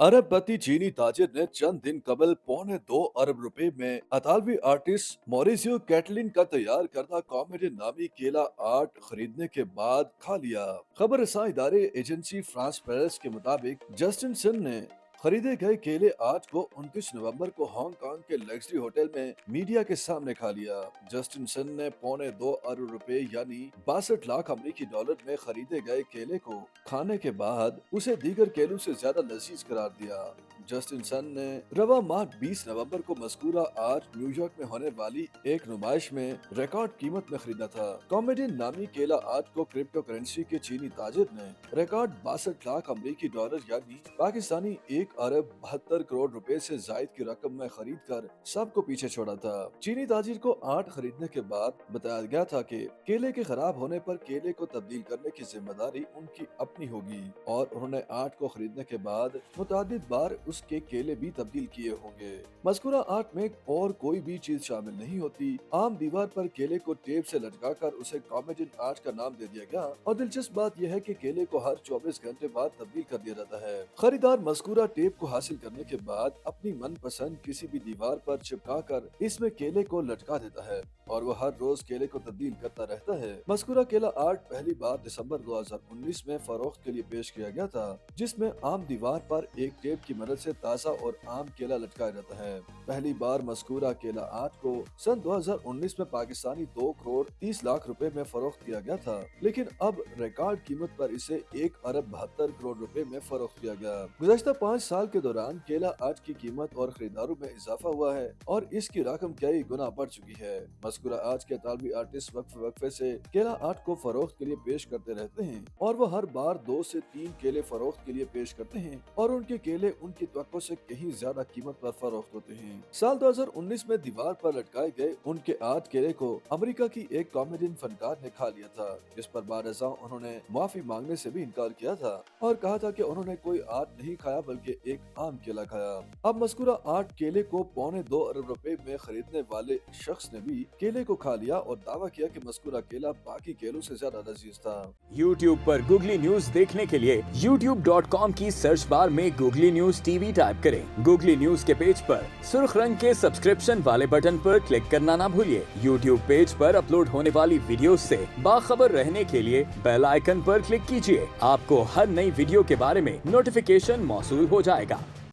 अरब पति चीनी ताजिर ने चंद दिन कबल ₹2.25 अरब में अतालवी आर्टिस्ट मॉरिसियो कैटलिन का तैयार करदा कॉमेडी नामी केला आर्ट खरीदने के बाद खा लिया। खबर रसां इदारे एजेंसी फ्रांस प्रेस के मुताबिक जस्टिन सन ने खरीदे गए केले आर्ट को 29 नवंबर को हांगकांग के लग्जरी होटल में मीडिया के सामने खा लिया। जस्टिन सन ने ₹2.25 अरब यानी 62 लाख अमेरिकी डॉलर में खरीदे गए केले को खाने के बाद उसे दीगर केलों से ज्यादा लजीज करार दिया। जस्टिन सन ने रवा माह 20 नवंबर को मस्कूरा आर्ट न्यूयॉर्क में होने वाली एक नुमाइश में रिकॉर्ड कीमत में खरीदा था। कॉमेडियन नामी केला आर्ट को क्रिप्टो करेंसी के चीनी ताजिर ने रिकॉर्ड 62 लाख अमेरिकी डॉलर यानी पाकिस्तानी 1 अरब 72 करोड़ रुपए से जायद की रकम में खरीद कर सबको पीछे छोड़ा था। चीनी ताजिर को आर्ट खरीदने के बाद बताया गया था कि केले के खराब होने पर केले को तब्दील करने की जिम्मेदारी उनकी अपनी होगी और उन्होंने आर्ट को खरीदने के बाद मुतादिद बार उसके केले भी तब्दील किए होंगे। मज़कूरा आर्ट में और कोई भी चीज शामिल नहीं होती। आम दीवार पर केले को टेप से लटकाकर उसे कॉमेडियन आर्ट का नाम दे दिया गया और दिलचस्प बात यह है कि केले को हर 24 घंटे बाद तब्दील कर दिया जाता है। खरीदार मज़कूरा टेप को हासिल करने के बाद अपनी मनपसंद किसी भी दीवार पर चिपका कर इसमें केले को लटका देता है और वो हर रोज केले को तब्दील करता रहता है। मज़कूरा केला आर्ट पहली बार दिसंबर 2019 में फरोख्त के लिए पेश किया गया था, जिसमें आम दीवार पर एक टेप की मदद से ताज़ा और आम केला लटकाया जाता है। पहली बार मज़कूरा केला आर्ट को सन 2019 में पाकिस्तानी 2 करोड़ 30 लाख रुपए में फरोख्त किया गया था, लेकिन अब रिकॉर्ड कीमत पर इसे 1 अरब 72 करोड़ रुपए में फरोख्त किया गया। गुज़श्ता 5 साल के दौरान केला आर्ट की कीमत और खरीदारों में इजाफा हुआ है और इसकी रकम कई गुना बढ़ चुकी है। मज़कूरा आज के तालबी आर्टिस्ट वक्फे से केला आर्ट को फरोख्त के लिए पेश करते रहते हैं और वो हर बार 2 से 3 केले फरोख्त के लिए पेश करते हैं और उनके केले उनकी तवक्को से कहीं ज्यादा कीमत पर फरोख्त होते हैं। साल 2019 में दीवार पर लटकाए गए उनके आर्ट केले को अमेरिका की एक कॉमेडियन फनकार ने खा लिया था, जिस पर बारज़ा उन्होंने माफी मांगने से भी इनकार किया था और कहा था कि उन्होंने कोई आर्ट नहीं खाया बल्कि एक आम केला खाया। अब मज़कूरा आर्ट केले को ₹2.25 अरब में खरीदने वाले शख्स ने भी केले को खा लिया और दावा किया कि मज़कूरा केला बाकी केलों से ज्यादा लजीज था। YouTube पर गूगली न्यूज देखने के लिए youtube.com की सर्च बार में गूगली न्यूज टीवी टाइप करें। गूगली न्यूज के पेज पर सुर्ख रंग के सब्सक्रिप्शन वाले बटन पर क्लिक करना ना भूलिए। YouTube पेज पर अपलोड होने वाली वीडियो से बाखबर रहने के लिए बेल आइकन पर क्लिक कीजिए। आपको हर नई वीडियो के बारे में नोटिफिकेशन मौसूल हो जाएगा।